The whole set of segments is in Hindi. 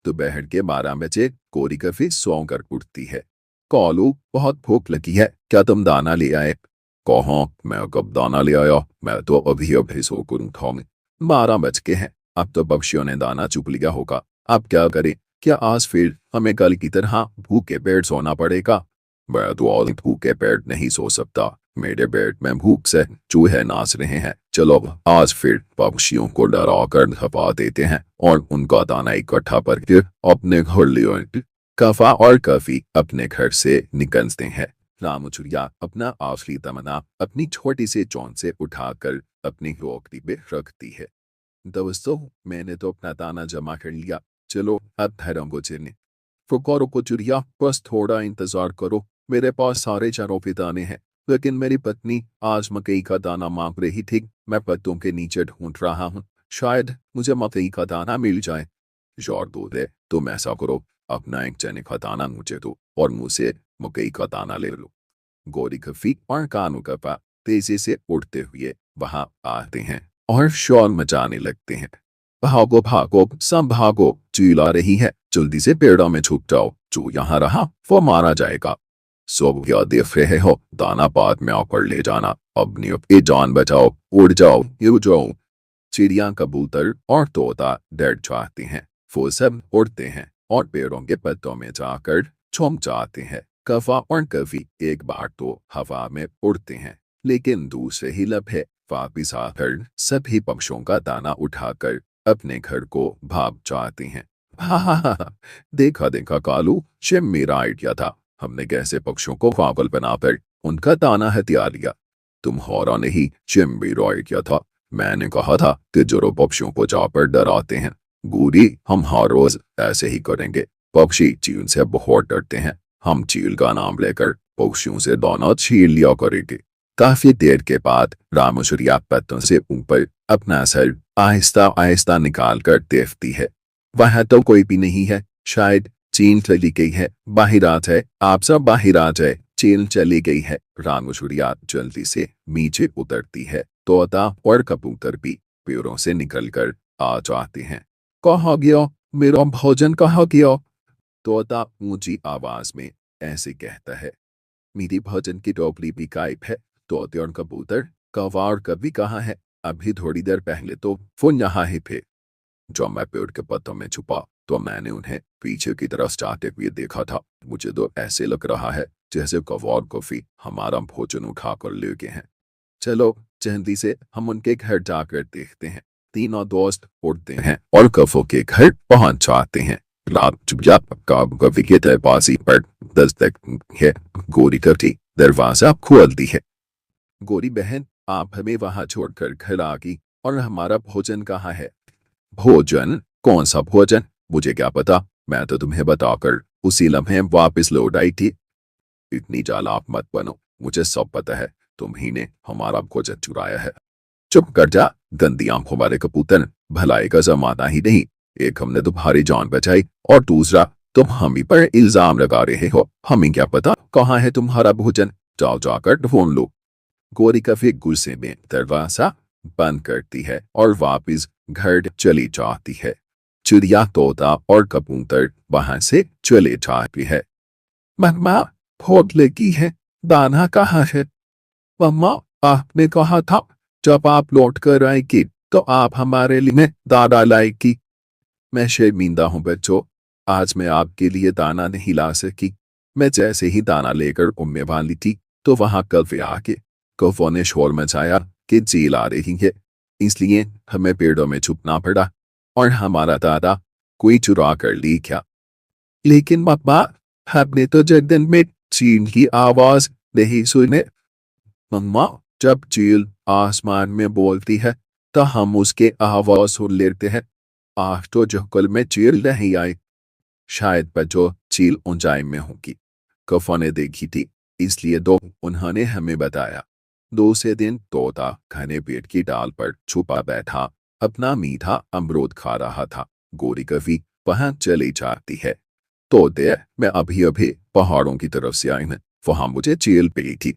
दोपहर के 12 बजे गोरी कफी सौ कर उठती है। कॉलू, बहुत भूख लगी है, क्या तुम दाना ले आए? कहो, मैं कब दाना ले आया, मैं तो अभी अभी सोकर उठा हूं। 12 बज के हैं, अब तो पक्षियों ने दाना चुग लिया होगा। अब क्या करें? क्या आज फिर हमें कल की तरह भूखे पेट सोना पड़ेगा? मैं तो आज भूखे पेट नहीं सो सकता, मेरे पेट में भूख से चूहे नाच रहे हैं। चलो आज फिर पक्षियों को डरा कर धपा देते हैं और उनका दाना इकट्ठा करके अपने घर ले आएंगे। कफा और कफी अपने घर से निकलते हैं। रामू चिड़िया अपना आखिरी तमन्ना अपनी छोटी सी चोंच से उठाकर अपनी टोकरी में रखती है। दोस्तों, मैंने तो अपना दाना जमा कर लिया, चलो अब धर्म को चलने। फुकारो को चिड़िया, बस थोड़ा इंतजार करो, मेरे पास सारे चारों पे दाने हैं, लेकिन मेरी पत्नी आज मकई का दाना मांग रही थी। मैं पत्तों के नीचे ढूंढ रहा हूँ, शायद मुझे मकई का दाना मिल जाए। जोर दो दे, तुम ऐसा करो, अपना एक चने का दाना मुझे दो और मुझसे मकई का दाना ले लो। गोरी कफी और कानू कफा तेजी से उड़ते हुए वहां आते हैं और शोर मचाने लगते हैं। भागो भागो, सब भागो, चील आ रही है, जल्दी से पेड़ों में छुप जाओ, जो यहाँ रहा वो मारा जाएगा। सब क्या देख रहे हो, दाना बाद में आकर ले जाना, अपनी जान बचाओ, उड़ जाओ, उड़ जाओ। चिड़िया, कबूतर और तोता डर जाते हैं, वो सब उड़ते हैं और पेड़ों के पत्तों में जाकर छुप जाते हैं। कफा और कफी एक बार तो हवा में उड़ते हैं, लेकिन दूसरे ही लम्हे वापिस आकर सभी पक्षियों का दाना उठाकर अपने घर को भाग जाते हैं। हा, देखा देखा कालू, ये मेरा आइडिया था, हमने कैसे पक्षियों को पागल बनाकर उनका दाना हथिया लिया। तुम्हारा नहीं, ये मेरा आइडिया था। मैंने कहा था कि जो पक्षियों को जाकर डराते हैं, गोरी, हम हर रोज ऐसे ही करेंगे। पक्षी चील से बहुत डरते हैं, हम चील का नाम लेकर पक्षियों से दाना छीन लिया करेंगे। काफी देर के बाद रामू चिड़िया पत्तों से ऊपर अपना सर आहिस्ता आहिस्ता निकाल कर देखती है। वहां तो कोई भी नहीं है, शायद चील चली गई है। बाहर आ जाए, आप सब बाहर आ जाए, चील चली गई है। रामू चिड़िया जल्दी से नीचे उतरती है। तोता और कबूतर भी पेड़ों से निकलकर आ जाते हैं। कहाँ गया मेरा भोजन, कहाँ गया? तोता ऊंची आवाज में ऐसे कहता है। मेरी भोजन की टोकरी भी गायब है। तोते और कबूतर, कौवा और कभी कहाँ है? अभी थोड़ी देर पहले तो वो यहाँ ही थे। जब मैं पेड़ के पत्तों में छुपा तो मैंने उन्हें पीछे की तरफ जाते हुए देखा था। मुझे तो ऐसे लग रहा है जैसे कौवा और कफी हमारा भोजन उठा कर ले गए हैं। चलो जल्दी से हम उनके घर जाकर देखते हैं। तीनों दोस्त उड़ते हैं और कफों के घर पहुंच जाते हैं। रात चिड़िया कफी के दरवाजे पर दस्तक है। गोरी कफी दरवाजा खोलती है। गोरी बहन, आप हमें वहां छोड़कर घर आ गई, और हमारा भोजन कहाँ है? भोजन? कौन सा भोजन? मुझे क्या पता, मैं तो तुम्हें बताकर उसी लम्हे वापस लौट आई थी। इतनी चालाक मत बनो, मुझे सब पता है, तुम ही ने हमारा भोजन चुराया है। चुप कर जा, गंदी आंखों वाले कबूतर, भलाई का जमाना ही नहीं। एक हमने तुम्हारी जान बचाई और दूसरा तुम हम ही पर इल्जाम लगा रहे हो। हमें क्या पता कहाँ है तुम्हारा भोजन, जाओ जाकर ढूंढ लो। गोरी कफी गुस्से में दरवाजा बंद करती है और वापस घर चली जाती है। चिड़िया, तोता और कबूतर वहां से चले जाती है। मम्मा, भूख लगी है, दाना कहाँ है? मम्मा, आपने कहा था जब आप लौट कर आएगी तो आप हमारे लिए दाना लाएगी। मैं शर्मिंदा हूँ बच्चों, आज मैं आपके लिए दाना नहीं ला सकी। मैं जैसे ही दाना लेकर उड़ने वाली थी तो वहां कौवे आके कौवों ने शोर मचाया कि चील आ रही है, इसलिए हमें पेड़ों में छुपना पड़ा और हमारा दादा कोई चुरा कर ली क्या? लेकिन मम्मा, हमने तो जंगल में चील की आवाज नहीं सुने। मम्मा, जब चील आसमान में बोलती है तो हम उसके आवाज सुन लेते हैं। आज तो जंगल में चील नहीं आई, शायद बच्चों चील ऊंचाई में होगी। कौवों ने देखी थी, इसलिए तो उन्होंने हमें बताया। दूसरे दिन तोता घने पेड़ की डाल पर छुपा बैठा अपना मीठा अमरूद खा रहा था। गोरी कफी वहां चली जाती है। तोते, मैं अभी अभी पहाड़ों की तरफ से आई हूं, वहां मुझे चील मिली थी।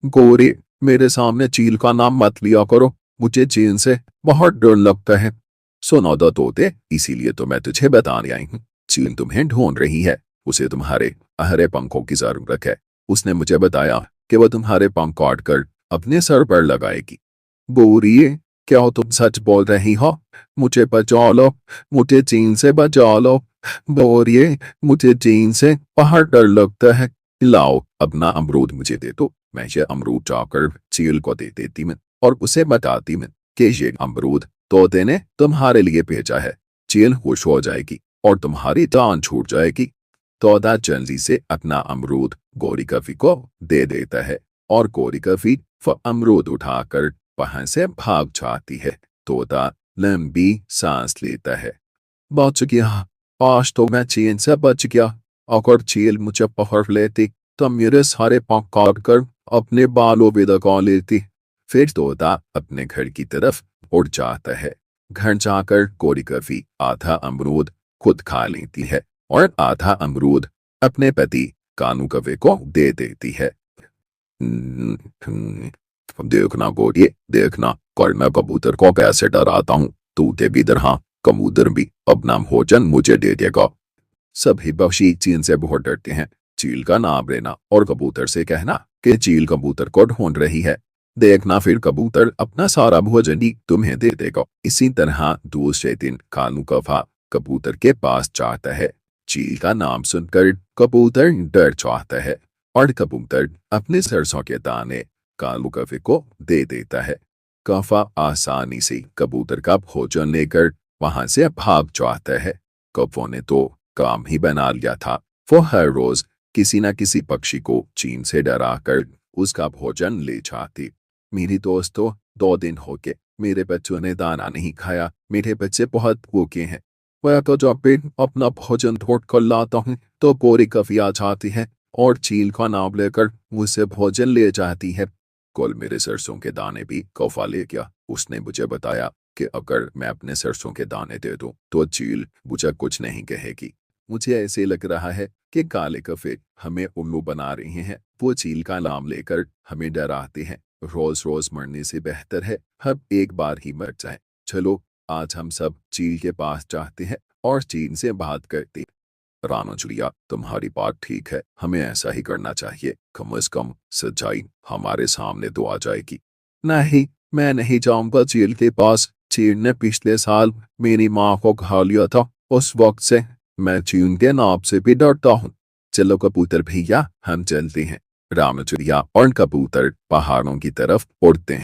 गोरी, मेरे सामने चील का नाम मत लिया करो, मुझे चील से बहुत डर लगता है। सुनो दो तोते, इसीलिए तो मैं तुझे बताने आई हूँ। चील तुम्हें ढूंढ रही है, उसे तुम्हारे हरे पंखों की जरूरत है। उसने मुझे बताया कि वह तुम्हारे पंख काट कर अपने सर पर लगाएगी। बोरिए, क्या तुम सच बोल रही हो? मुझे बचा लो, मुझे चीन से बचा लो। बोरिए, मुझे चीन से बाहर डर लगता है। लाओ अपना अमरूद मुझे दे दो। मैं ये अमरूद जाकर चील को दे देती मैं और उसे बताती मैं कि ये अमरूद तोते ने तुम्हारे लिए भेजा है। चील खुश हो जाएगी और तुम्हारी जान छूट जाएगी। तोता जल्दी से अपना अमरूद गोरी कफी को दे देता है और गोरी कफी वह अमरूद उठाकर वहां से भाग जाती है। तोता लंबी सांस लेता है। बच गया, आज तो मैं चीन से बच गया। अगर चील मुझे पकड़ लेती तो मेरे सारे पंख काट कर अपने बालों में दगा लेती। फिर तोता अपने घर की तरफ उड़ जाता है। घर जाकर गोरी कफी आधा अमरूद खुद खा लेती है और आधा अमरूद अपने पति कानू कवे को दे देती है। देखना गोरिये, देखना कल मैं कबूतर को कैसे डराता हूँ। तूते भी डरा, कबूतर भी अपना भोजन मुझे दे देगा। सभी पक्षी चील से बहुत डरते हैं। चील का नाम लेना और कबूतर से कहना कि चील कबूतर को ढूंढ रही है। देखना फिर कबूतर अपना सारा भोजन ही तुम्हें दे देगा। इसी तरह दूसरे दिन कानू कौवा कबूतर के पास जाता है। चील का नाम सुनकर कबूतर डर जाता है और कबूतर अपने सरसों के दाने कानू कौवे को दे देता है। कौवा आसानी से कबूतर का भोजन लेकर वहां से भाग जाता है। कौवे ने तो काम ही बना लिया था। वो हर रोज किसी न किसी पक्षी को चीन से डराकर उसका भोजन ले जाती। मेरी दोस्तों, 2 दिन हो गए मेरे बच्चों ने दाना नहीं खाया। मेरे बच्चे बहुत भूखे हैं। वह तो जब भी अपना भोजन ढूंढ कर लाता हूँ तो गोरी कफी आ जाती है और चील का नाम लेकर मुझसे भोजन ले जाती है। कल मेरे सरसों के दाने भी कौवा ले गया। उसने मुझे बताया कि अगर मैं अपने सरसों के दाने दे दूं तो चील मुझे कुछ नहीं कहेगी। मुझे ऐसे लग रहा है कि काले कफे हमें उल्लू बना रहे हैं। वो चील का नाम लेकर हमें डराते हैं। रोज रोज मरने से बेहतर है हम एक बार ही मर जाए। चलो आज हम सब चील के पास जाते हैं और चील से बात करते हैं। रानो चिड़िया, तुम्हारी बात ठीक है, हमें ऐसा ही करना चाहिए। कम से कम सच्चाई हमारे सामने तो आ जाएगी। नहीं, मैं नहीं जाऊंगा चील के पास। चील ने पिछले साल मेरी माँ को खा लिया था। उस वक्त से मैं चील के नाम से भी डरता हूँ। चलो कबूतर भैया, हम चलते हैं। राम चिड़िया और कबूतर पहाड़ों की तरफ उड़ते हैं।